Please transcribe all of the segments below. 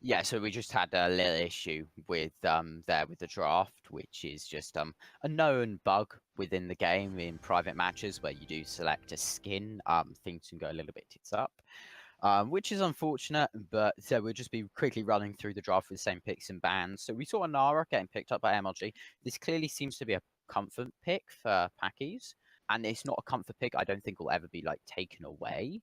Yeah, so we just had a little issue with with the draft, which is just a known bug within the game in private matches where you do select a skin, things can go a little bit tits up. Which is unfortunate, but so we'll just be quickly running through the draft with the same picks and bans. So we saw Nara getting picked up by MLG. This clearly seems to be a comfort pick for Packies, and it's not a comfort pick I don't think will ever be like taken away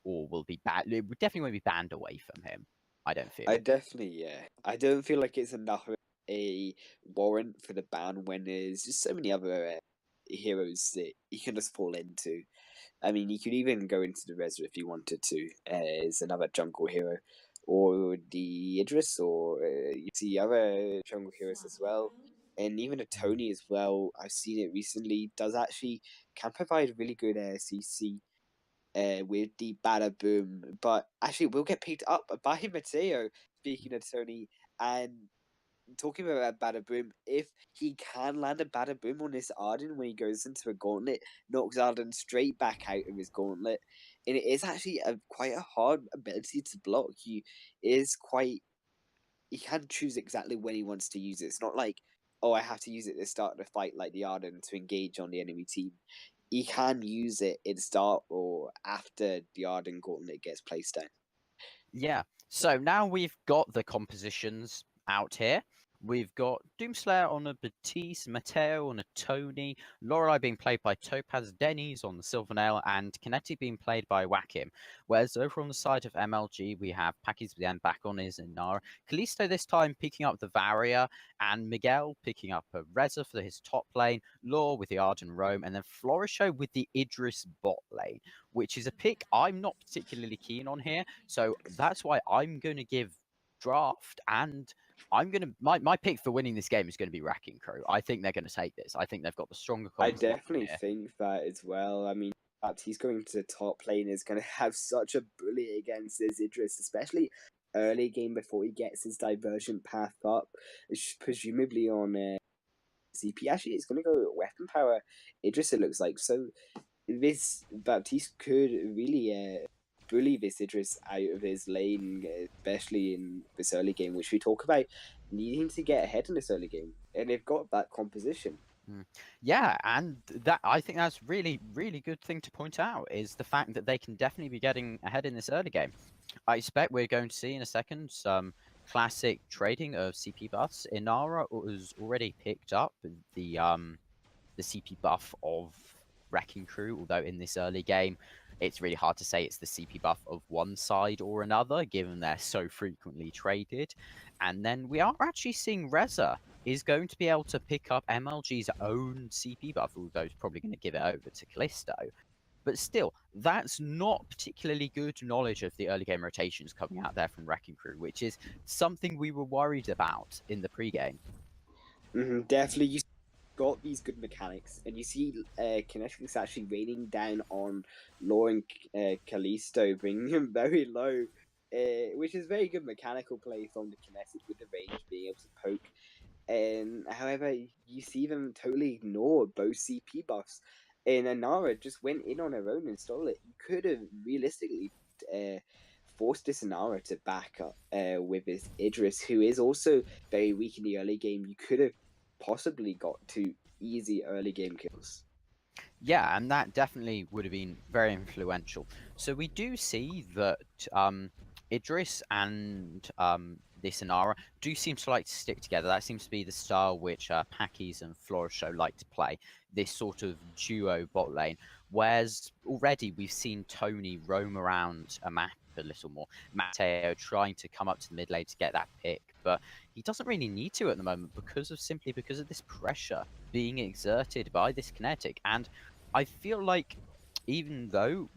or will be banned. It would definitely won't be banned away from him. I don't I feel. definitely, yeah. I don't feel like it's enough of a warrant for the ban when there's just so many other heroes that you can just fall into. I mean, you could even go into the Reza if you wanted to, as another jungle hero, or the Idris, or you see other jungle heroes as well, and even a Tony as well. I've seen it recently. Does actually can provide really good CC with the Bada Boom, but actually will get picked up by Mateo. Speaking of Tony, and talking about Bada Boom, if he can land a Bada Boom on this Arden when he goes into a gauntlet, knocks Arden straight back out of his gauntlet, and it is actually quite a hard ability to block. He can choose exactly when he wants to use it. It's not like, oh, I have to use it to start the fight like the Arden to engage on the enemy team. He can use it in start or after the Arden Gauntlet gets placed down. Yeah. So now we've got the compositions out here. We've got Doomslayer on a Batiste, Mateo on a Tony, Lorelei being played by Topaz Denny's on the Silvernail, and Kinetic being played by Whakim. Whereas over on the side of MLG, we have Packies then back on his Inara. Kalisto this time picking up the Varia, and Miguel picking up a Reza for his top lane, Law with the Arden Roam, and then Florisho with the Idris bot lane, which is a pick I'm not particularly keen on here. So that's why I'm going to give draft and my pick for winning this game is going to be Wrecking Crew. I think they're going to take this. I think they've got the stronger I composition definitely here. think that as well. I mean, perhaps he's going to the top lane is going to have such a bully against his Idris, especially early game before he gets his divergent path up, presumably on CP. Actually, it's going to go weapon power Idris, it looks like. So this Baptiste could really bully this Idris out of his lane, especially in this early game, which we talk about needing to get ahead in this early game. And they've got that composition. Yeah, and that I think that's really good thing to point out is the fact that they can definitely be getting ahead in this early game. I expect we're going to see in a second some classic trading of CP buffs. Inara was already picked up the CP buff of Wrecking Crew, although in this early game, it's really hard to say it's the CP buff of one side or another, given they're so frequently traded. And then we are actually seeing Reza is going to be able to pick up MLG's own CP buff, although he's probably going to give it over to Callisto. But still, that's not particularly good knowledge of the early game rotations coming out there from Wrecking Crew, which is something we were worried about in the pregame. Definitely, you got these good mechanics, and you see Kinetics actually raining down on Law and Callisto, bringing him very low, which is very good mechanical play from the Kinetic with the range being able to poke. And however, you see them totally ignore both CP buffs, and Anara just went in on her own and stole it. You could have realistically forced this Anara to back up with this Idris, who is also very weak in the early game. You could have possibly got two easy early game kills. Yeah, and that definitely would have been very influential. So we do see that Idris and this Inara do seem to like to stick together. That seems to be the style which Packies and Florisho like to play, this sort of duo bot lane. Whereas already we've seen Tony roam around a map a little more. Matteo trying to come up to the mid lane to get that pick, but he doesn't really need to at the moment because of this pressure being exerted by this Kinetic. And I feel like even though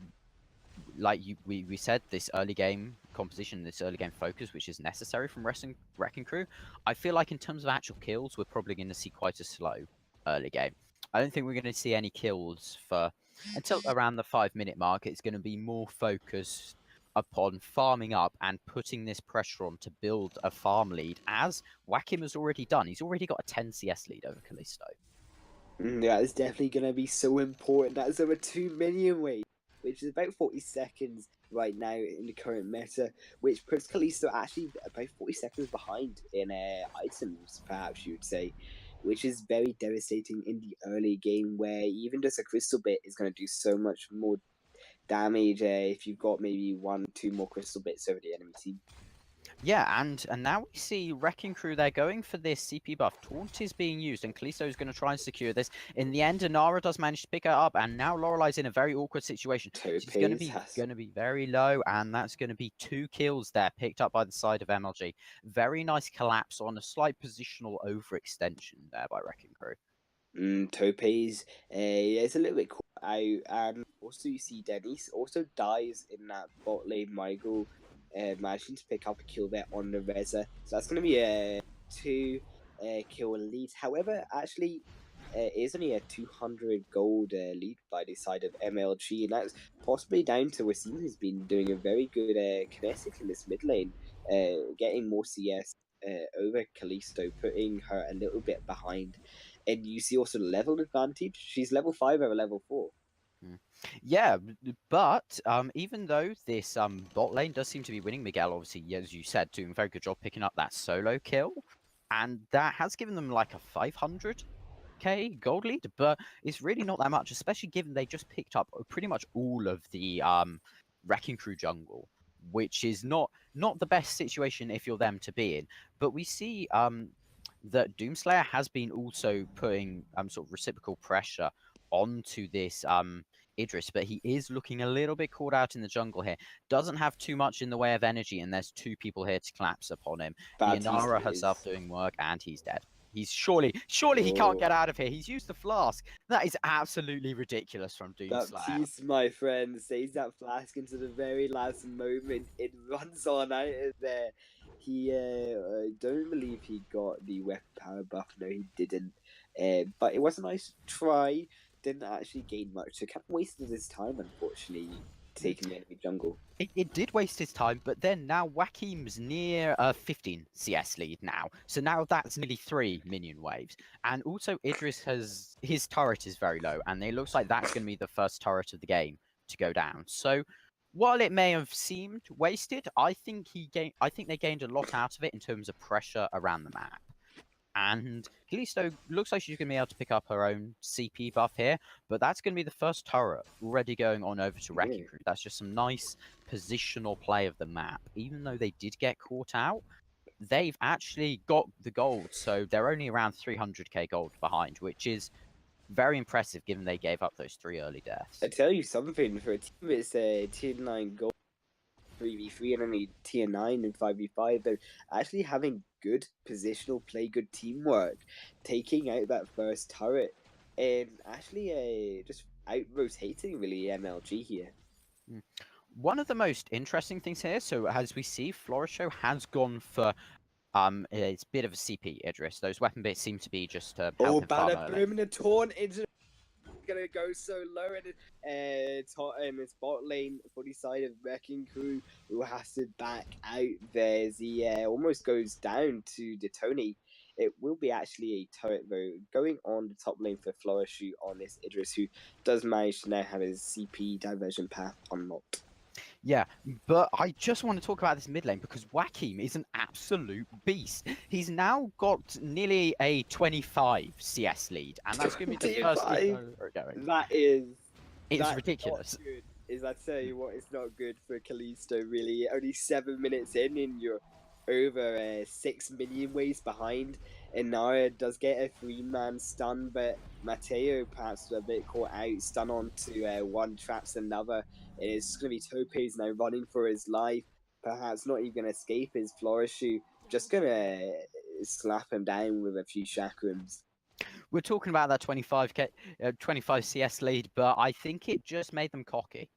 like we said, this early game composition, this early game focus, which is necessary from Wrecking Crew, I feel like in terms of actual kills, we're probably going to see quite a slow early game. I don't think we're going to see any kills for until around the 5-minute mark. It's going to be more focused upon farming up and putting this pressure on to build a farm lead, as Whakim has already done. He's already got a 10 CS lead over Callisto. Yeah, it's definitely going to be so important. That's over 2 million weight, which is about 40 seconds right now in the current meta, which puts Kalisto actually about 40 seconds behind in items, perhaps you would say, which is very devastating in the early game where even just a crystal bit is going to do so much more damage if you've got maybe 1, 2 more crystal bits over the enemy team. Yeah, and now we see Wrecking Crew, they're going for this CP buff. Taunt is being used, and Kalisto is going to try and secure this. In the end, Inara does manage to pick it up, and now Lorelei's in a very awkward situation. She's going to be very low, and that's going to be 2 kills there, picked up by the side of MLG. Very nice collapse on a slight positional overextension there by Wrecking Crew. Topaz, it's a little bit caught out, and also you see Denise also dies in that bot lane Michael, managing to pick up a kill there on the Reza. So that's going to be a 2 kill lead. However, actually, it is only a 200 gold lead by the side of MLG, and that's possibly down to Wasim, who's been doing a very good kinetic in this mid lane, getting more CS over Kalisto, putting her a little bit behind. And you see also the level advantage. She's level 5 over level 4. Yeah, but even though this bot lane does seem to be winning, Miguel, obviously, as you said, doing a very good job picking up that solo kill, and that has given them like a 500k gold lead, but it's really not that much, especially given they just picked up pretty much all of the Wrecking Crew jungle, which is not the best situation if you're them to be in. But we see that Doomslayer has been also putting sort of reciprocal pressure onto this Idris, but he is looking a little bit caught out in the jungle here. Doesn't have too much in the way of energy, and there's 2 people here to collapse upon him. The Inara herself doing work, and he's dead. He's surely he can't get out of here. He's used the flask. That is absolutely ridiculous from Doomslayer. Baptiste, my friend, saves that flask into the very last moment. It runs on out of there. He, I don't believe he got the weapon power buff. No, he didn't. But it was a nice try. Didn't actually gain much. So kind of wasted his time, unfortunately, taking the enemy jungle. It did waste his time, but then now Wakim's near 15 CS lead now. So now that's nearly 3 minion waves. And also Idris his turret is very low, and it looks like that's going to be the first turret of the game to go down. So while it may have seemed wasted, I think they gained a lot out of it in terms of pressure around the map. And Kalisto looks like she's going to be able to pick up her own CP buff here, but that's going to be the first turret already going on over to Wrecking Crew. That's just some nice positional play of the map. Even though they did get caught out, they've actually got the gold, so they're only around 300k gold behind, which is very impressive given they gave up those 3 early deaths. I tell you something, for a team that's tier 9 gold 3v3 and only tier 9 and 5v5, they're actually having good positional play, good teamwork, taking out that first turret, and actually just out-rotating really MLG here. One of the most interesting things here, so as we see, Florisho has gone for it's a bit of a CP Idris. Those weapon bits seem to be just to help him farm early. Boom and a taunt into gonna go so low and it's bot lane for the side of Wrecking Crew, who has to back out there as he almost goes down to Detoni. It will be actually a turret though going on the top lane for Florishu on this Idris, who does manage to now have his CP diversion path unlocked. Yeah, but I just want to talk about this mid lane because Wakim is an absolute beast. He's now got nearly a 25 CS lead, and that's going to be the first lead going. That's ridiculous. Is I tell you what, it's not good for Kalisto really. Only 7 minutes in and you're over 6 minion waves behind. Inara does get a 3-man stun, but Mateo perhaps a bit caught out, stun onto one, traps another. And it's going to be Topaz now running for his life, perhaps not even going to escape his Florishu, just going to slap him down with a few chakrams. We're talking about that 25 CS lead, but I think it just made them cocky.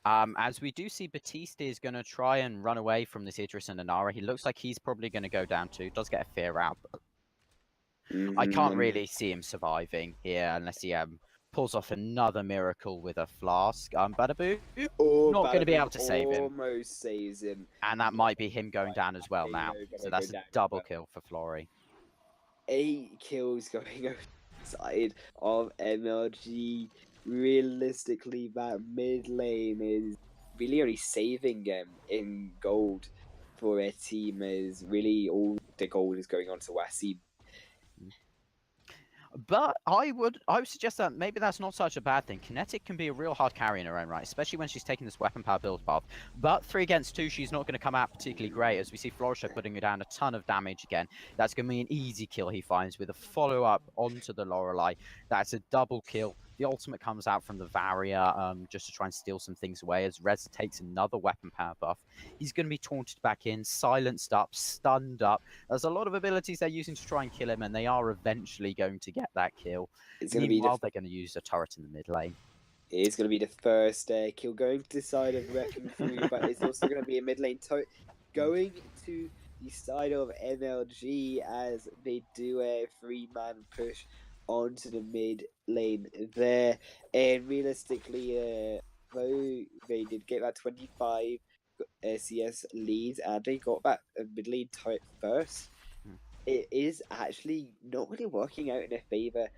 As we do see, Batiste is going to try and run away from this Idris and Inara. He looks like he's probably going to go down too. Does get a fear out, but I can't really see him surviving here unless he pulls off another miracle with a flask. Badaboo, not going to be able to save him. Almost saves him. And that might be him going down as well now. So that's a double kill for Flory. 8 kills going outside of MLG. Realistically, that mid lane is really only saving in gold for a team as really all the gold is going on to Wasim. But I would suggest that maybe that's not such a bad thing. Kinetic can be a real hard carry in her own right, especially when she's taking this weapon power build path. But 3 against 2, she's not going to come out particularly great, as we see Florisha putting her down a ton of damage again. That's going to be an easy kill, he finds, with a follow-up onto the Lorelei. That's a double kill. The ultimate comes out from the Varia just to try and steal some things away, as Reza takes another weapon power buff. He's going to be taunted back in, silenced up, stunned up. There's a lot of abilities they're using to try and kill him, and they are eventually going to get that kill. It's going to be Meanwhile, they're going to use a turret in the mid lane. It's going to be the first kill going to the side of Wrecking Crew, but it's also going to be a mid lane going to the side of MLG as they do a 3-man push onto the mid lane there. And realistically, though they did get that 25 CS lead and they got that mid lane turret first, it is actually not really working out in their favor.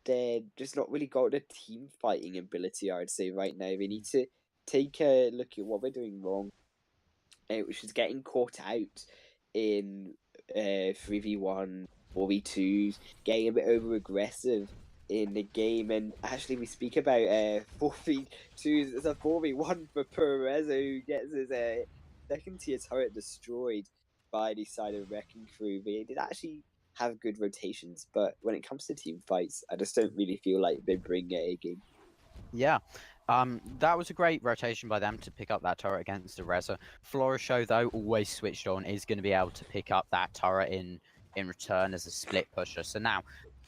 They're just not really got the team fighting ability, I would say, right now. They need to take a look at what we're doing wrong, which is getting caught out in 3v1, 4v2s, getting a bit over aggressive in the game. And actually, we speak about 4v2s. It's a 4v1 for Perez, who gets his second tier turret destroyed by the side of Wrecking Crew. They did actually have good rotations, but when it comes to team fights, I just don't really feel like they bring a game. Yeah. That was a great rotation by them to pick up that turret against the Reza. Florisho, though, always switched on, is going to be able to pick up that turret in return as a split pusher. So now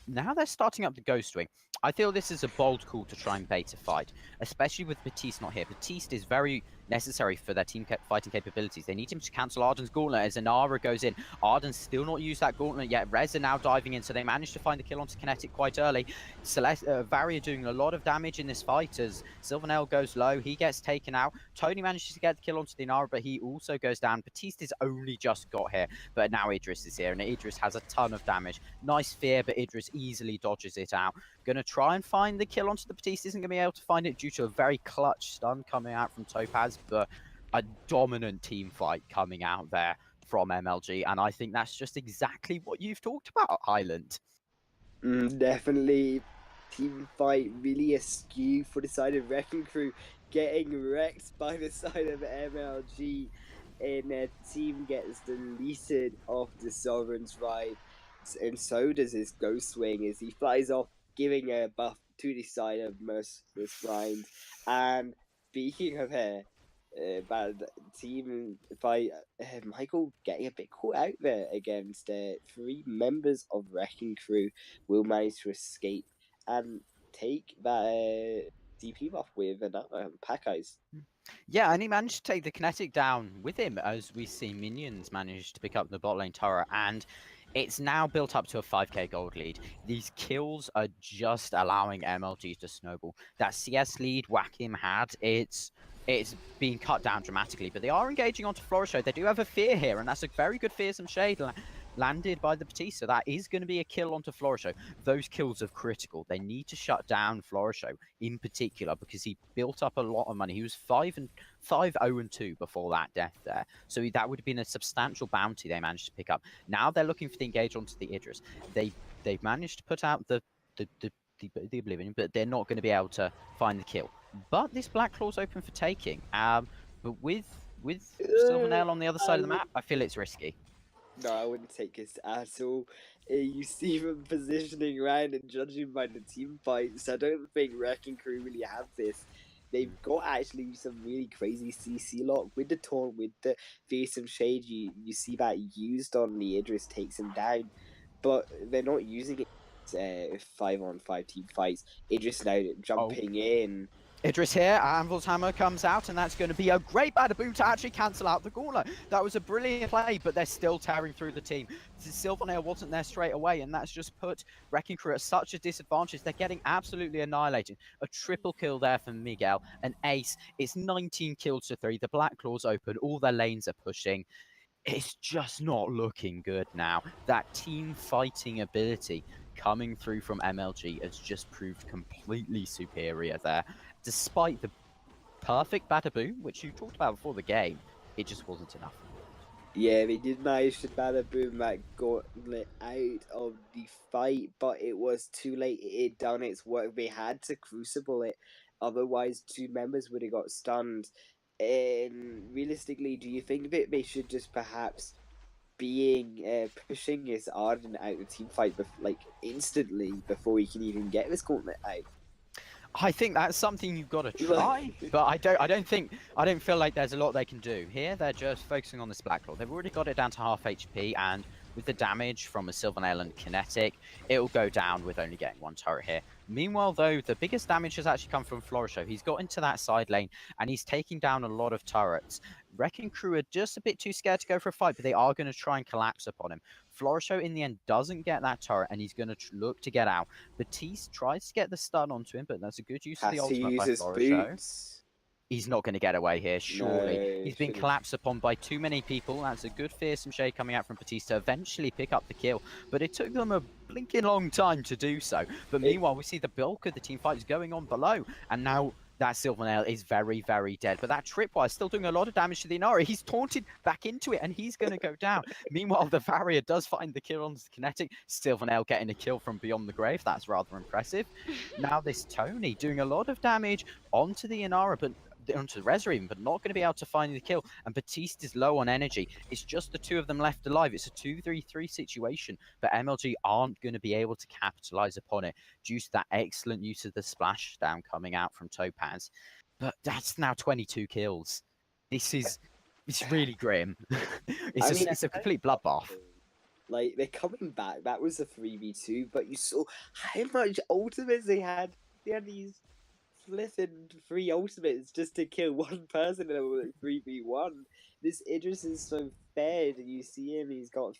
they're starting up the Ghost Wing. I feel this is a bold call to try and bait a fight, especially with Batiste not here. Batiste is very necessary for their team fighting capabilities. They need him to cancel Arden's gauntlet as Inara goes in. Arden's still not used that gauntlet yet. Reza now diving in, so they managed to find the kill onto Kinetic quite early. Varia doing a lot of damage in this fight as Sylvanel goes low. He gets taken out. Tony manages to get the kill onto the Inara, but he also goes down. Batiste has only just got here, but now Idris is here, and Idris has a ton of damage. Nice fear, but Idris easily dodges it out. Gonna try and find the kill onto the Batiste. Isn't gonna be able to find it due to a very clutch stun coming out from Topaz, but a dominant team fight coming out there from MLG, and I think that's just exactly what you've talked about, Highland. Definitely team fight really askew for the side of Wrecking Crew, getting wrecked by the side of MLG, and their team gets deleted off the Sovereign's ride, and so does his Ghost Wing as he flies off, giving a buff to the side of Merciless Grind. And speaking of bad team fight, Michael getting a bit caught out there against 3 members of Wrecking Crew will manage to escape and take that DP buff with another Pack Eyes. Yeah, and he managed to take the Kinetic down with him, as we see Minions manage to pick up the bot lane turret, and it's now built up to a 5k gold lead. These kills are just allowing MLG to snowball. That CS lead Whakim had, it's been cut down dramatically, but they are engaging onto Florisho. They do have a fear here, and that's a very good fearsome shade landed by the Batiste, so that is going to be a kill onto Florisho. Those kills are critical. They need to shut down Florisho in particular because he built up a lot of money. He was 5-0-2 before that death there, so that would have been a substantial bounty they managed to pick up. Now they're looking for the engage onto the Idris. They've managed to put out the Oblivion, but they're not going to be able to find the kill. But this Black Claw's open for taking. But with Sylvanel on the other side of the map, I feel it's risky. No, I wouldn't take this at all. You see them positioning around and judging by the team fights. I don't think Wrecking Crew really have this. They've got actually some really crazy CC lock with the taunt, with the fearsome shade. You see that used on the Idris takes him down, but they're not using it 5-on-5 team fights. Idris now jumping in. Idris here, Anvil's Hammer comes out, and that's going to be a great bada boom to actually cancel out the gauntlet. That was a brilliant play, but they're still tearing through the team. Sylvanel wasn't there straight away, and that's just put Wrecking Crew at such a disadvantage. They're getting absolutely annihilated. A triple kill there from Miguel, an ace. It's 19 kills to 3. The Black Claw's open, all their lanes are pushing. It's just not looking good now. That team fighting ability coming through from MLG has just proved completely superior there. Despite the perfect Badaboom, which you talked about before the game. It just wasn't enough. Yeah, they did manage to Badaboom that gauntlet out of the fight, but it was too late. It had done its work. They had to crucible it, otherwise, two members would have got stunned. And realistically, do you think that they should just perhaps pushing his Arden out of team fight like instantly before he can even get this gauntlet out? I think that's something you've got to try, but I don't feel like there's a lot they can do here. They're just focusing on this Blacklaw. They've already got it down to half HP, and with the damage from a Sylvanelle and Kinetic, it'll go down with only getting one turret here. Meanwhile, though, the biggest damage has actually come from Florisho. He's got into that side lane, and he's taking down a lot of turrets. Wrecking Crew are just a bit too scared to go for a fight, but they are going to try and collapse upon him. Florisho, in the end, doesn't get that turret, and he's going to look to get out. Batiste tries to get the stun onto him, but that's a good use of the Has to ultimate use by his Florisho. boots. He's not going to get away here, surely. No, He's been should've- collapsed upon by too many people. That's a good fearsome shade coming out from Batiste to eventually pick up the kill, but it took them a blinking long time to do so. But meanwhile, we see the bulk of the team fight is going on below, and now that Sylvanelle is very, very dead. But that Tripwire is still doing a lot of damage to the Inara. He's taunted back into it, and he's going to go down. Meanwhile, the Varrier does find the kill on the Kinetic. Sylvanelle getting a kill from beyond the grave. That's rather impressive. Now this Tony doing a lot of damage onto the Inara, but onto the Reza even, but not going to be able to find the kill. And Batiste is low on energy. It's just the two of them left alive. It's a 2-3-3 situation, but MLG aren't going to be able to capitalize upon it due to that excellent use of the splashdown coming out from Topaz. But that's now 22 kills. It's really grim. It's a complete bloodbath. Like, they're coming back. That was a 3v2, but you saw how much ultimates they had. They had these flipping 3 ultimates just to kill one person in a 3v1. This Idris is so fed, and you see him, he's got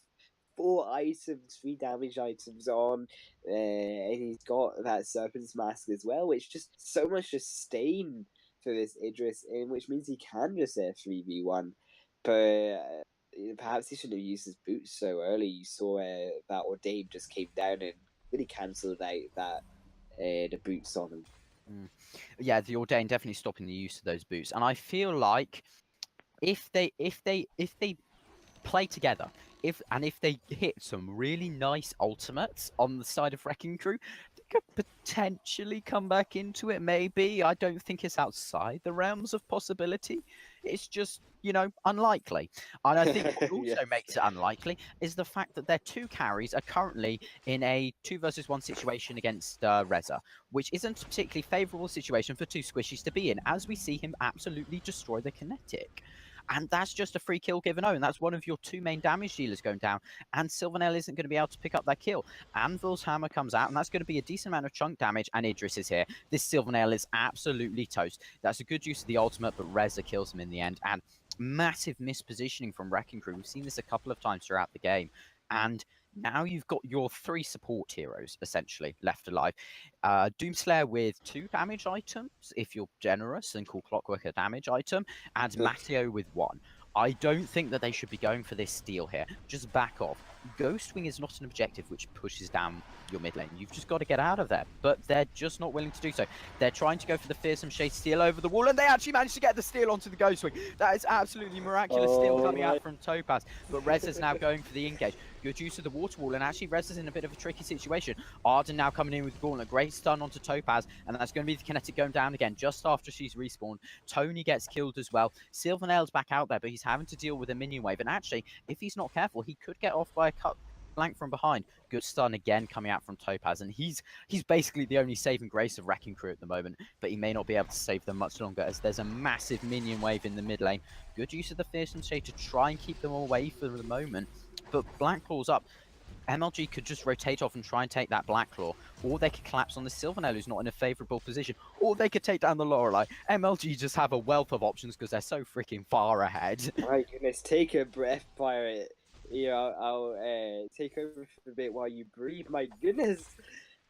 4 items, 3 damage items on, and he's got that Serpent's Mask as well, which just so much sustain for this Idris, and which means he can just 3v1. But perhaps he should have used his boots so early. You saw that Ordained just came down and really cancelled out that the boots on him. Yeah, the Ordained definitely stopping the use of those boots, and I feel like if they play together, if they hit some really nice ultimates on the side of Wrecking Crew, they could potentially come back into it. Maybe. I don't think it's outside the realms of possibility. It's just, unlikely. And I think what also Yes. makes it unlikely is the fact that their 2 carries are currently in a 2 versus 1 situation against Reza, which isn't a particularly favourable situation for 2 squishies to be in, as we see him absolutely destroy the Kinetic. And that's just a free kill given and that's one of your 2 main damage dealers going down, and Sylvanelle isn't going to be able to pick up that kill. Anvil's hammer comes out, and that's going to be a decent amount of chunk damage, and Idris is here. This Sylvanelle is absolutely toast. That's a good use of the ultimate, but Reza kills him in the end, and massive mispositioning from Wrecking Crew. We've seen this a couple of times throughout the game, and now you've got your 3 support heroes, essentially, left alive. Doomslayer with 2 damage items, if you're generous and call Clockwork a damage item, and Matteo with 1. I don't think that they should be going for this steal here. Just back off. Ghostwing is not an objective which pushes down your mid lane. You've just got to get out of there. But they're just not willing to do so. They're trying to go for the Fearsome Shade steal over the wall, and they actually managed to get the steal onto the Ghostwing. That is absolutely miraculous steal coming out from Topaz. But Reza's now going for the engage. Good use of the water wall, and actually Reza's in a bit of a tricky situation. Arden now coming in with the Gauntlet. Great stun onto Topaz, and that's going to be the Kinetic going down again just after she's respawned. Tony gets killed as well. Sylvanelle's back out there, but he's having to deal with a minion wave, and actually, if he's not careful, he could get off by a cut flank from behind. Good stun again coming out from Topaz, and he's basically the only saving grace of Wrecking Crew at the moment, but he may not be able to save them much longer as there's a massive minion wave in the mid lane. Good use of the Fearsome Shade to try and keep them away for the moment, but Blacklaw's up. MLG could just rotate off and try and take that Blacklaw, or they could collapse on the Sylvanelle, who's not in a favourable position, or they could take down the Lorelei. MLG just have a wealth of options because they're so freaking far ahead. My goodness, take a breath, Pirate. I'll take over for a bit while you breathe. My goodness.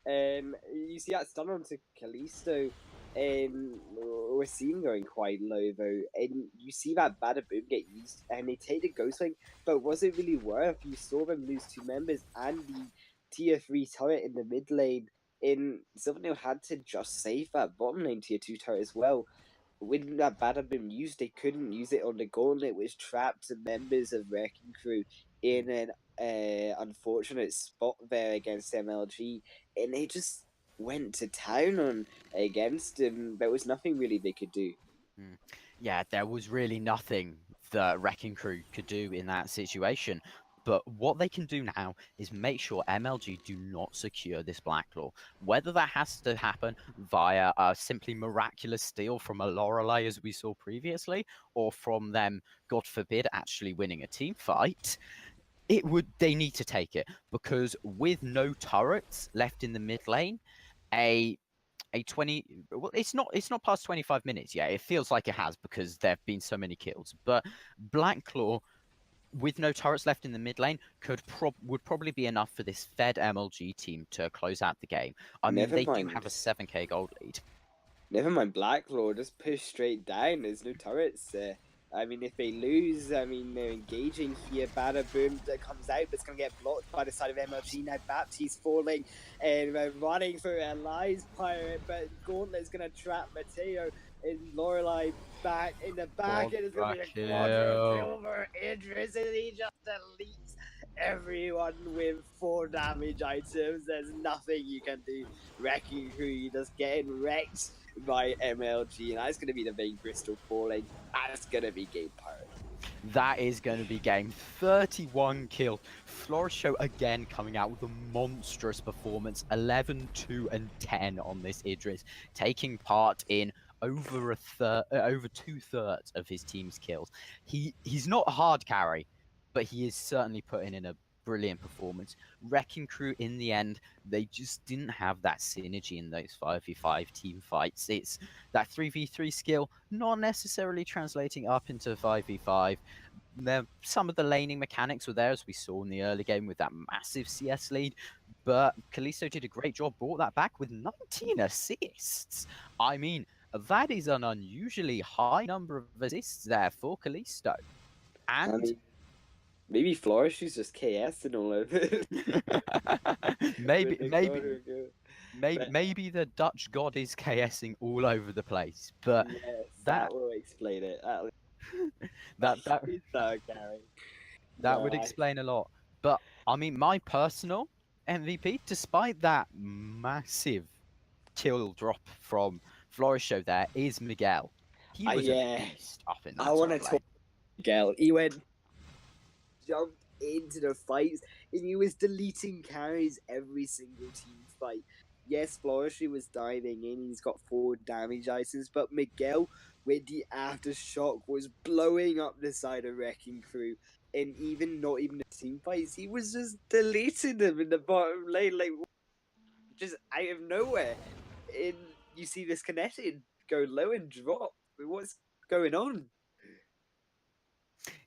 You see that stun onto Callisto. We're seeing going quite low though, and you see that Badaboom get used, and they take the Ghostwing, but was it really worth? You saw them lose 2 members and the tier 3 turret in the mid lane. In Sylvanelle had to just save that bottom lane tier 2 turret as well. when that battle been used, they couldn't use it on the gauntlet, which trapped the members of Wrecking Crew in an unfortunate spot there against MLG, and they just went to town on against him. There was nothing really they could do. Mm. Yeah, there was really nothing the Wrecking Crew could do in that situation. But what they can do now is make sure MLG do not secure this Black Claw. Whether that has to happen via a simply miraculous steal from a Lorelei, as we saw previously, or from them, God forbid, actually winning a team fight, they need to take it, because with no turrets left in the mid lane, a 20, well, it's not past 25 minutes yet. It feels like it has because there have been so many kills, but Black Claw with no turrets left in the mid lane would probably be enough for this fed MLG team to close out the game. I mean, Never they do have mind. a 7k gold lead. Never mind Blacklaw, just push straight down. There's no turrets there. I mean, if they lose, I mean, they're engaging here. Batter Boom that comes out, but it's going to get blocked by the side of MLG. Now Baptiste falling and running through a Lies Pirate, but Gauntlet's going to trap Mateo and Lorelei back in the back. And it's going to be a quadra kill for Idris, and he just deletes everyone with 4 damage items. There's nothing you can do. Wrecking Crew, you're just getting wrecked by MLG, and that's going to be the main crystal falling. That's going to be game pirate. That is going to be game 31 kill. Florisho again coming out with a monstrous performance, 11, 2, and 10 on this Idris, taking part in over 2/3 of his team's kills. He's not a hard carry, but he is certainly putting in a brilliant performance. Wrecking Crew in the end, they just didn't have that synergy in those 5v5 team fights. It's that 3v3 skill not necessarily translating up into 5v5. Some of the laning mechanics were there, as we saw in the early game with that massive CS lead, but Kalisto did a great job, brought that back with 19 assists. I mean, that is an unusually high number of assists there for Kalisto. And I mean, maybe Flourish is just KS and all of it. maybe the Dutch god is KSing all over the place, but yes, that that will explain it. that He's so carry. that would explain a lot. But I mean, my personal MVP, despite that massive kill drop from Florisho, there is Miguel. He was a beast up in that. I want to talk Miguel. He jumped into the fights, and he was deleting carries every single team fight. Yes, Florishy was diving in, he's got 4 damage items, but Miguel, with the aftershock, was blowing up the side of Wrecking Crew, and not even the team fights, he was just deleting them in the bottom lane, like, just out of nowhere. And you see this connected go low and drop. What's going on?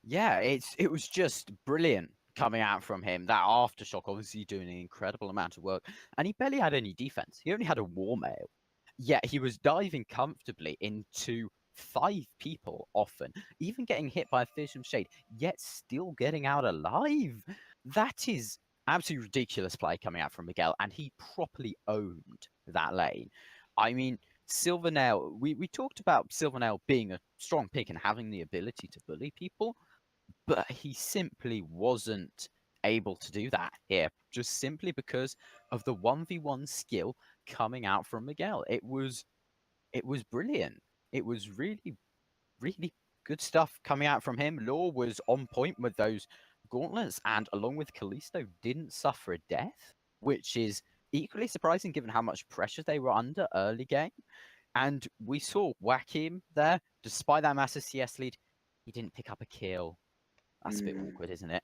Yeah, it was just brilliant coming out from him. That aftershock, obviously doing an incredible amount of work, and he barely had any defense. He only had a war mail, yet he was diving comfortably into 5 people often, even getting hit by a fearsome shade, yet still getting out alive. That is absolutely ridiculous play coming out from Miguel, and he properly owned that lane. I mean, Silvernail, we talked about Silvernail being a strong pick and having the ability to bully people, but he simply wasn't able to do that here, just simply because of the 1v1 skill coming out from Miguel. It was brilliant. It was really, really good stuff coming out from him. Law was on point with those gauntlets, and along with Kalisto, didn't suffer a death, which is equally surprising given how much pressure they were under early game. And we saw Wakim there, despite that massive CS lead, he didn't pick up a kill. That's a bit awkward, isn't it?